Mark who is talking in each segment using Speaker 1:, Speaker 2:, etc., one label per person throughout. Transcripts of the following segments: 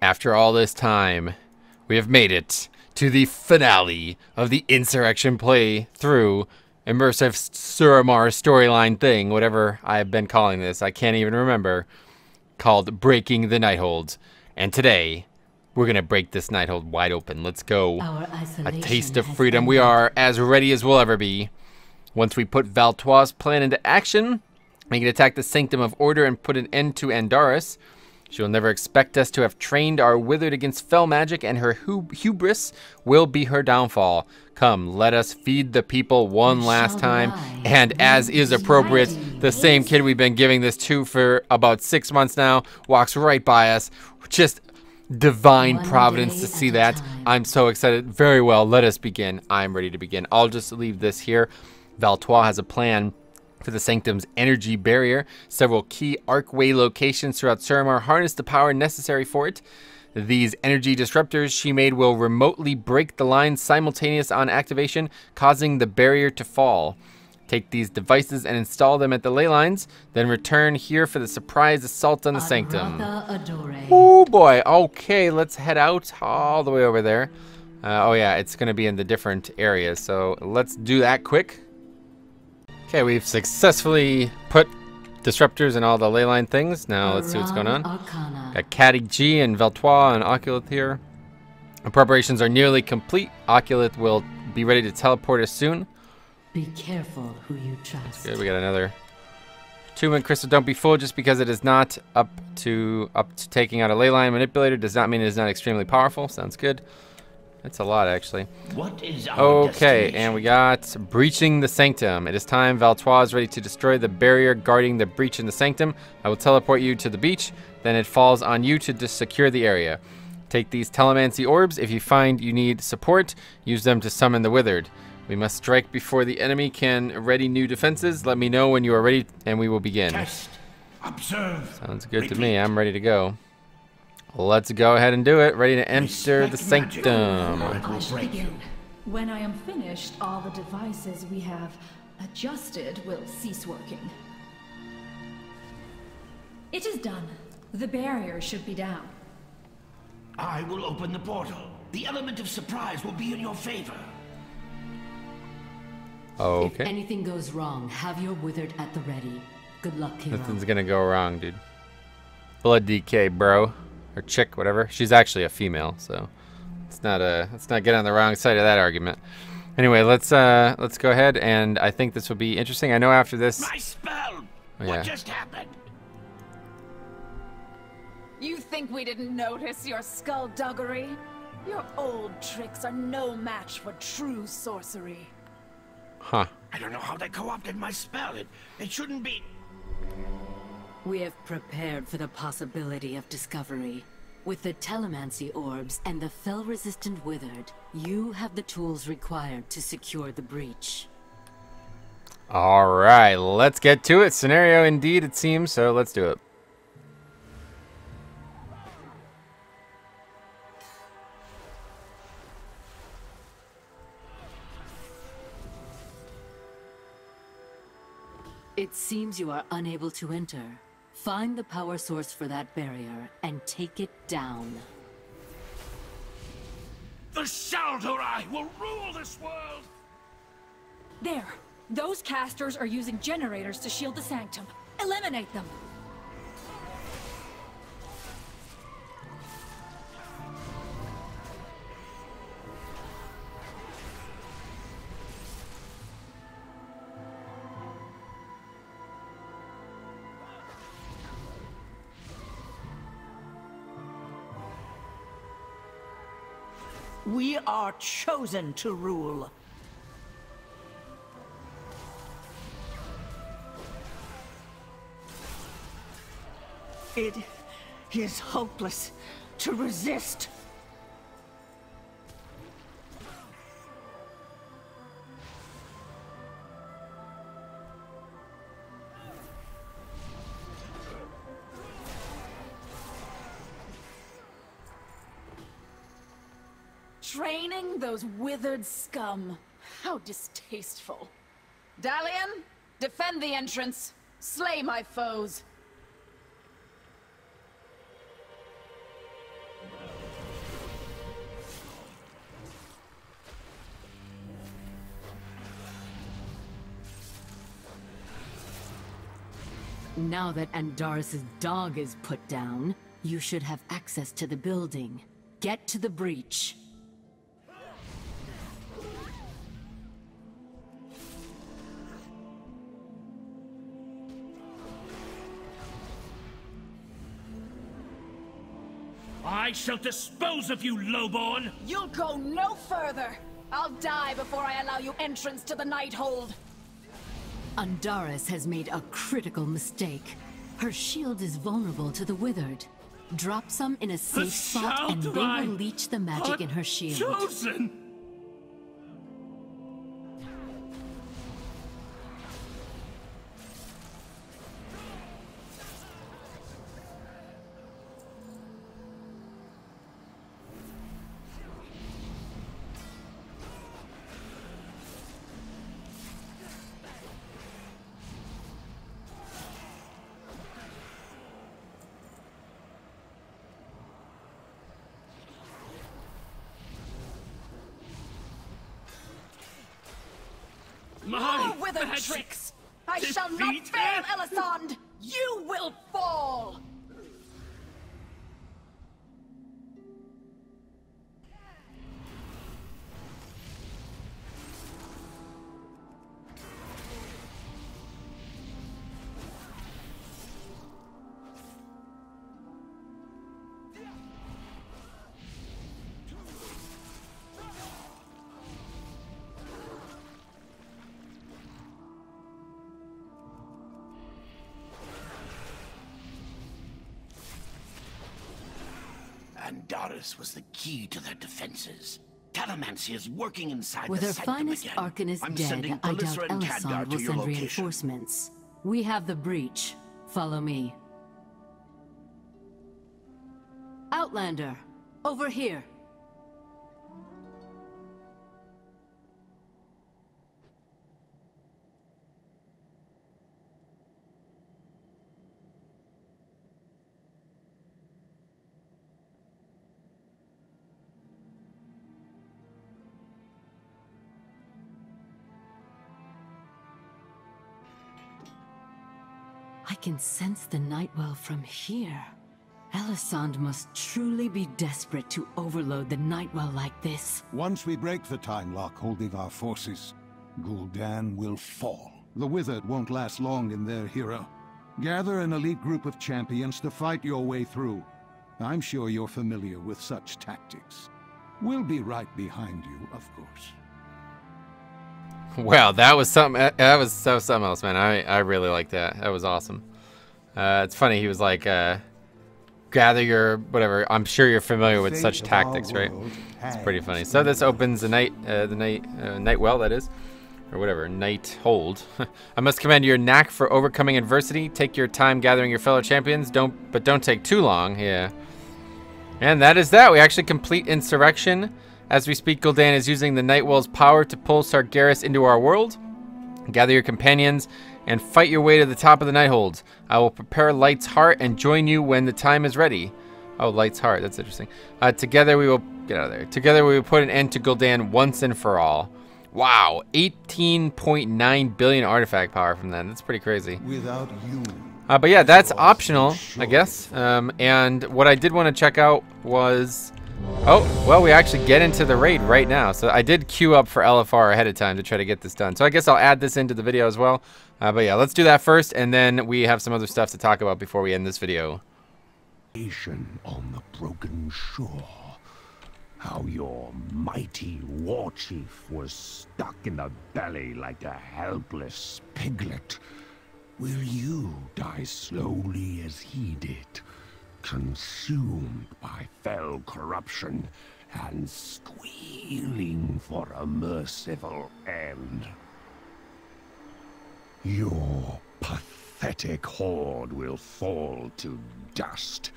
Speaker 1: After all this time, we have made it to the finale of the Insurrection playthrough, Immersive Suramar Storyline thing, whatever I've been calling this, I can't even remember, called Breaking the Nighthold. And today, we're going to break this Nighthold wide open. Let's go. A taste of freedom. We are as ready as we'll ever be. Once we put Valtoi's plan into action, we can attack the Sanctum of Order and put an end to Andaris. She will never expect us to have trained our withered against fell magic, and her hubris will be her downfall. Come, let us feed the people one last time. And as is appropriate, the same kid we've been giving this to for about 6 months now walks right by us. Just divine providence to see that. I'm so excited. Very well, let us begin. I'm ready to begin. I'll just leave this here. Valtois has a plan for the Sanctum's energy barrier. Several key archway locations throughout Suramar harness the power necessary for it. These energy disruptors she made will remotely break the lines simultaneous on activation, causing the barrier to fall. Take these devices and install them at the ley lines, then return here for the surprise assault on the Sanctum. Oh boy, okay, let's head out all the way over there. Oh yeah, it's gonna be in the different areas, so let's do that quick. Okay, we've successfully put disruptors in all the ley line things. Now let's see what's going on. Got Caddy G and Valtois and Oculith here. Our preparations are nearly complete. Oculith will be ready to teleport us soon.
Speaker 2: Be careful who you trust.
Speaker 1: That's good. We got another attunement crystal. Don't be fooled. Just because it is not up to taking out a ley line manipulator does not mean it is not extremely powerful. Sounds good. That's a lot, actually.
Speaker 3: What is our
Speaker 1: okay, and we got breaching the Sanctum. It is time. Valtois is ready to destroy the barrier guarding the breach in the Sanctum. I will teleport you to the beach. Then it falls on you to secure the area. Take these telemancy orbs. If you find you need support, use them to summon the withered. We must strike before the enemy can ready new defenses. Let me know when you are ready, and we will begin.
Speaker 3: Test. Observe.
Speaker 1: Sounds good to me. I'm ready to go. Let's go ahead and do it. Ready to enter the Sanctum.
Speaker 4: I shall begin. When I am finished, all the devices we have adjusted will cease working. It is done. The barrier should be down.
Speaker 3: I will open the portal. The element of surprise will be in your favor.
Speaker 1: Okay.
Speaker 2: If anything goes wrong, have your withered at the ready. Good luck, hero.
Speaker 1: Nothing's gonna go wrong, dude. Blood DK, bro. Or chick, whatever. She's actually a female, so let's not get on the wrong side of that argument. Anyway, let's go ahead, and I think this will be interesting. I know after this.
Speaker 3: My spell.
Speaker 1: Oh, yeah.
Speaker 3: What just happened?
Speaker 5: You think we didn't notice your skullduggery? Your old tricks are no match for true sorcery.
Speaker 1: Huh.
Speaker 3: I don't know how they co-opted my spell. It shouldn't be.
Speaker 2: We have prepared for the possibility of discovery. With the telemancy orbs and the fell-resistant withered, you have the tools required to secure the breach.
Speaker 1: Alright, let's get to it. Scenario indeed, it seems, so let's do it.
Speaker 2: It seems you are unable to enter. Find the power source for that barrier and take it down.
Speaker 3: The shal'aran will rule this world.
Speaker 4: There. Those casters are using generators to shield the Sanctum. Eliminate them.
Speaker 6: We are chosen to rule. It is hopeless to resist.
Speaker 5: Training those withered scum. How distasteful. Dalian, defend the entrance. Slay my foes.
Speaker 2: Now that Andaris' dog is put down, you should have access to the building. Get to the breach.
Speaker 3: I shall dispose of you, lowborn!
Speaker 5: You'll go no further! I'll die before I allow you entrance to the Nighthold!
Speaker 2: Andaris has made a critical mistake. Her shield is vulnerable to the Withered. Drop some in a safe spot and they will leech the magic in her shield.
Speaker 3: Chosen!
Speaker 5: More withered tricks! I shall not fail, Elisande! You will fall!
Speaker 3: Andaris was the key to their defenses. Telemancy is working inside
Speaker 2: With
Speaker 3: the
Speaker 2: her
Speaker 3: sanctum
Speaker 2: finest
Speaker 3: again.
Speaker 2: arcanist
Speaker 3: I'm
Speaker 2: dead,
Speaker 3: sending
Speaker 2: I doubt
Speaker 3: Pelissa and Kadgar
Speaker 2: Elisande
Speaker 3: to
Speaker 2: will
Speaker 3: your
Speaker 2: send
Speaker 3: location.
Speaker 2: reinforcements. We have the breach. Follow me. Outlander, over here. I can sense the Nightwell from here. Elisande must truly be desperate to overload the Nightwell like this.
Speaker 7: Once we break the time lock holding our forces, Gul'dan will fall. The Withered won't last long in their hero. Gather an elite group of champions to fight your way through. I'm sure you're familiar with such tactics. We'll be right behind you, of course.
Speaker 1: Wow, that was something. That was something else, man. I really like that. That was awesome. It's funny. He was like, gather your whatever. I'm sure you're familiar with such tactics, right? It's pretty funny. So this opens the Nightwell, that is, or whatever, Nighthold. I must commend your knack for overcoming adversity. Take your time gathering your fellow champions. But don't take too long. Yeah. And that is that. We actually complete Insurrection. As we speak, Gul'dan is using the Nightwell's power to pull Sargeras into our world. Gather your companions and fight your way to the top of the Nighthold. I will prepare Light's Heart and join you when the time is ready. Oh, Light's Heart. That's interesting. Together we will get out of there. Together we will put an end to Gul'dan once and for all. Wow, 18.9 billion artifact power from them. That's pretty crazy.
Speaker 7: Without you.
Speaker 1: But yeah, that's optional, I guess. And what I did want to check out was... Oh, well, we actually get into the raid right now. So I did queue up for LFR ahead of time to try to get this done. So I guess I'll add this into the video as well. But yeah, let's do that first, and then we have some other stuff to talk about before we end this video.
Speaker 8: On the broken shore. How your mighty war chief was stuck in the belly like a helpless piglet. Will you die slowly as he did? Consumed by fell corruption and squealing for a merciful end. Your pathetic horde will fall to dust.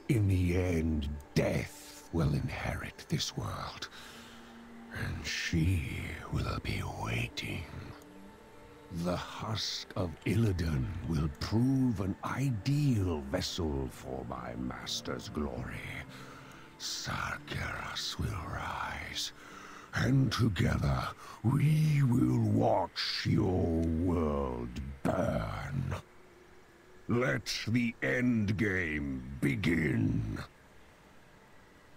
Speaker 8: In the end, death will inherit this world, and she will be waiting. The husk of Illidan will prove an ideal vessel for my master's glory. Sargeras will rise, and together we will watch your world burn. Let the end game begin.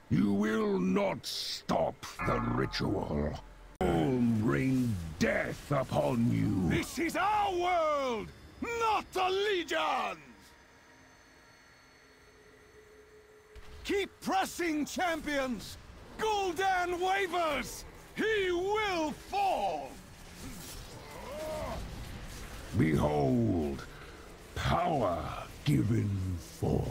Speaker 8: You will not stop the ritual. All rain death upon you.
Speaker 7: This is our world, not the Legion's! Keep pressing, champions! Gul'dan wavers! He will fall!
Speaker 8: Behold, power given form.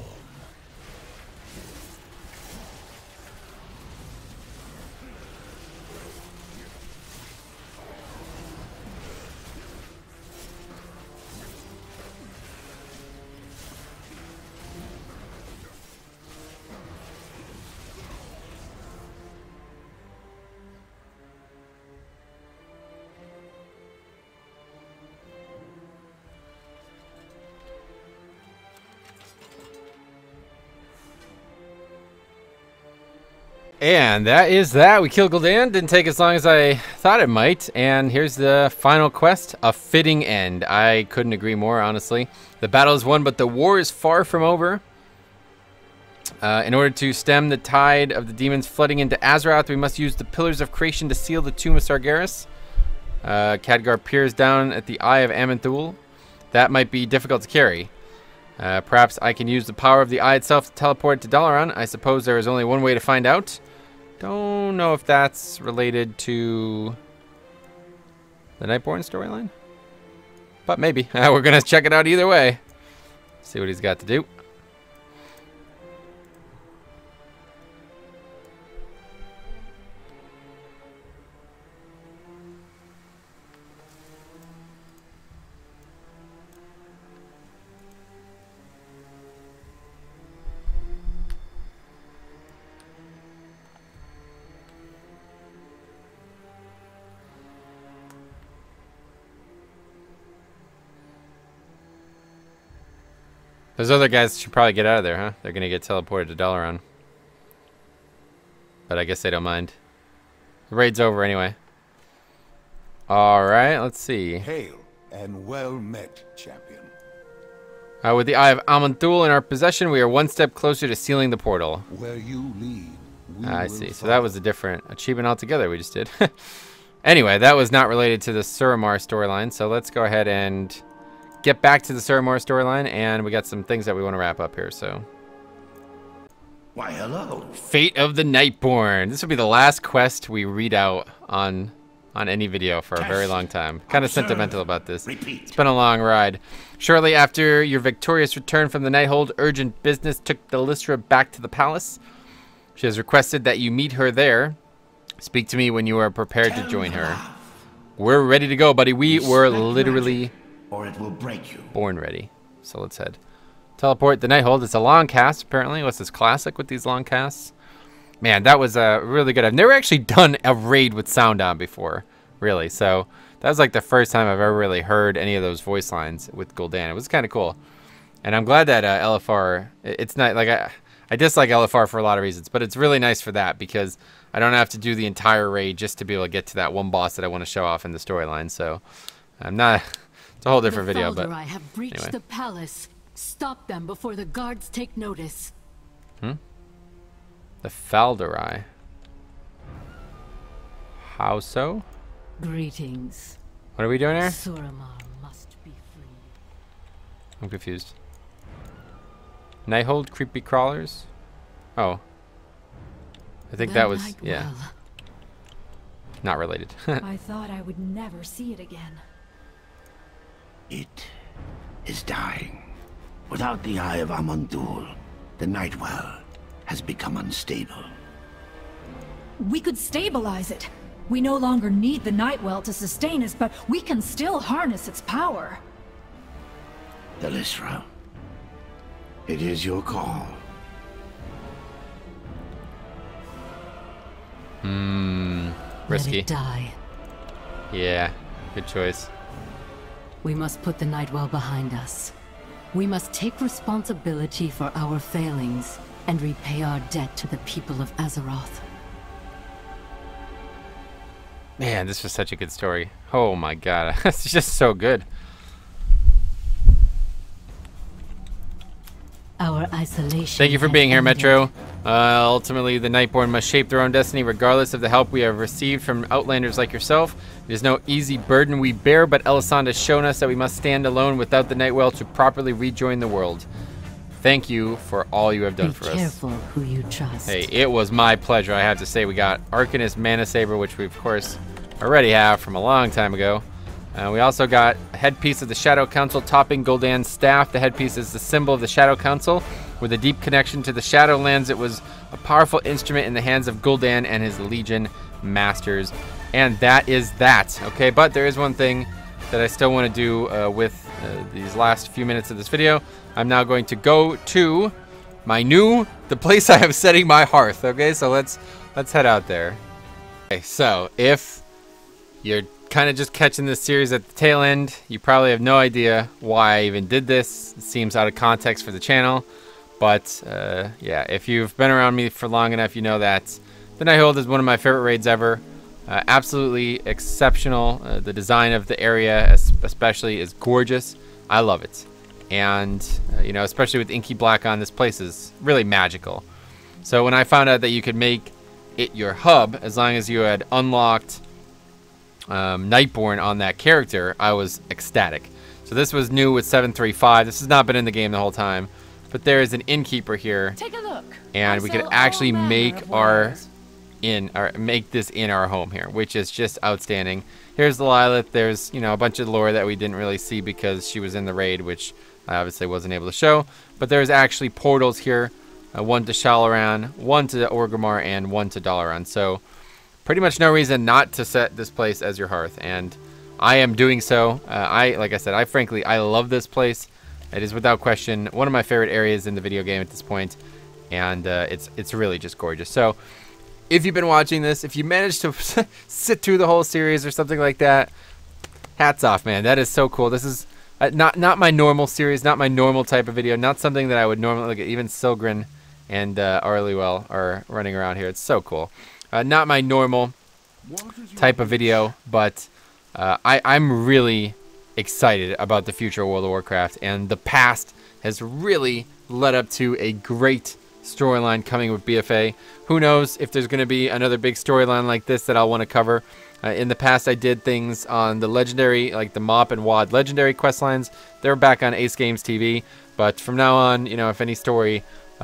Speaker 1: And that is that. We killed Gul'dan. Didn't take as long as I thought it might. And here's the final quest, a fitting end. I couldn't agree more, honestly. The battle is won, but the war is far from over. In order to stem the tide of the demons flooding into Azeroth, we must use the Pillars of Creation to seal the Tomb of Sargeras. Khadgar peers down at the Eye of Aman'Thul. That might be difficult to carry. Perhaps I can use the power of the Eye itself to teleport to Dalaran. I suppose there is only one way to find out. Don't know if that's related to the Nightborne storyline, but maybe. We're gonna check it out either way. See what he's got to do. Those other guys should probably get out of there, huh? They're gonna get teleported to Dalaran. But I guess they don't mind. The raid's over anyway. Alright, let's see.
Speaker 7: Hail and well met, champion.
Speaker 1: With the Eye of Aman'Thul in our possession, we are one step closer to sealing the portal.
Speaker 7: Where you lead,
Speaker 1: I see. So that was a different achievement altogether we just did. Anyway, that was not related to the Suramar storyline, so let's go ahead and get back to the Suramar storyline, and we got some things that we want to wrap up here, so.
Speaker 3: Why, hello.
Speaker 1: Fate of the Nightborne. This will be the last quest we read out on any video for a very long time. Kind of sentimental about this.
Speaker 3: Repeat.
Speaker 1: It's been a long ride. Shortly after your victorious return from the Nighthold, urgent business took Delisra back to the palace. She has requested that you meet her there. Speak to me when you are prepared to join her. We're ready to go, buddy. We were literally
Speaker 3: or it will break you.
Speaker 1: Born ready. So let's head. Teleport the Nighthold. It's a long cast, apparently. What's this classic with these long casts? Man, that was really good. I've never actually done a raid with sound on before, really. So that was like the first time I've ever really heard any of those voice lines with Gul'dan. It was kind of cool. And I'm glad that LFR, it's not like I dislike LFR for a lot of reasons, but it's really nice for that because I don't have to do the entire raid just to be able to get to that one boss that I want to show off in the storyline. So I'm not. It's a whole different video, but
Speaker 2: I have breached
Speaker 1: anyway.
Speaker 2: the palace. Stop them before the guards take notice.
Speaker 1: The Fal'Dorei. How so?
Speaker 2: Greetings.
Speaker 1: What are we doing here?
Speaker 2: Suramar must be free.
Speaker 1: I'm confused. Nighthold, creepy crawlers. Oh. I think that was, yeah. Not related.
Speaker 4: I thought I would never see it again.
Speaker 3: It is dying. Without the Eye of Aman'Thul, the Nightwell has become unstable.
Speaker 4: We could stabilize it. We no longer need the Nightwell to sustain us, but we can still harness its power.
Speaker 3: Delisra, it is your call.
Speaker 1: Risky.
Speaker 2: Let it die.
Speaker 1: Yeah, good choice.
Speaker 2: We must put the Nightwell behind us. We must take responsibility for our failings and repay our debt to the people of Azeroth.
Speaker 1: Man, this was such a good story. Oh my god, it's just so good.
Speaker 2: Our isolation.
Speaker 1: Thank you for
Speaker 2: has
Speaker 1: being here,
Speaker 2: ended.
Speaker 1: Metro. Ultimately, the Nightborne must shape their own destiny regardless of the help we have received from outlanders like yourself. It is no easy burden we bear, but Elisande has shown us that we must stand alone without the Nightwell to properly rejoin the world. Thank you for all you have done for us.
Speaker 2: Be careful who you trust.
Speaker 1: Hey, it was my pleasure. I have to say, we got Arcanist Mana Saber, which we, of course, already have from a long time ago. We also got a headpiece of the Shadow Council topping Gul'dan's staff. The headpiece is the symbol of the Shadow Council. With a deep connection to the Shadowlands, it was a powerful instrument in the hands of Gul'dan and his Legion masters. And that is that, okay? But there is one thing that I still want to do with these last few minutes of this video. I'm now going to go to the place I am setting my hearth, okay? So let's head out there. Okay, so if you're kind of just catching this series at the tail end, you probably have no idea why I even did this. It seems out of context for the channel, but yeah, if you've been around me for long enough, you know that the Nighthold is one of my favorite raids ever. Absolutely exceptional. The design of the area especially is gorgeous. I love it. And you know, especially with Inky Black on, this place is really magical. So when I found out that you could make it your hub as long as you had unlocked Nightborne on that character, I was ecstatic. So this was new with 735. This has not been in the game the whole time, but there is an innkeeper here.
Speaker 5: Take a look.
Speaker 1: And we could actually make make this in our home here, which is just outstanding. Here's the Lilith. There's, you know, a bunch of lore that we didn't really see because she was in the raid, which I obviously wasn't able to show. But there's actually portals here, one to Shal'aran, one to Orgrimmar, and one to Dalaran. So pretty much no reason not to set this place as your hearth, and I am doing so. Like I said, I love this place. It is without question one of my favorite areas in the video game at this point, and it's really just gorgeous. So if you've been watching this, if you managed to sit through the whole series or something like that, hats off, man. That is so cool. This is not my normal series, not my normal type of video, not something that I would normally look at. Even Silgrin and Arlywell are running around here. It's so cool. Not my normal type of video, but I'm really excited about the future of World of Warcraft, and the past has really led up to a great storyline coming with BFA. Who knows if there's going to be another big storyline like this that I'll want to cover. In the past, I did things on the legendary, like the Mop and Wad legendary quest lines. They're back on Ace Games TV, but from now on, you know, if any story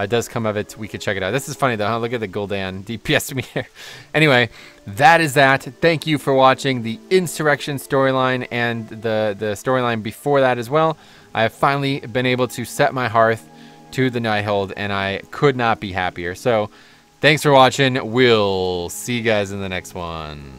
Speaker 1: does come of it, we could check it out. This is funny though, huh? Look at the Gul'dan DPS to me here. Anyway, that is that. Thank you for watching the Insurrection storyline and the storyline before that as well. I have finally been able to set my hearth to the Nighthold, and I could not be happier. So thanks for watching. We'll see you guys in the next one.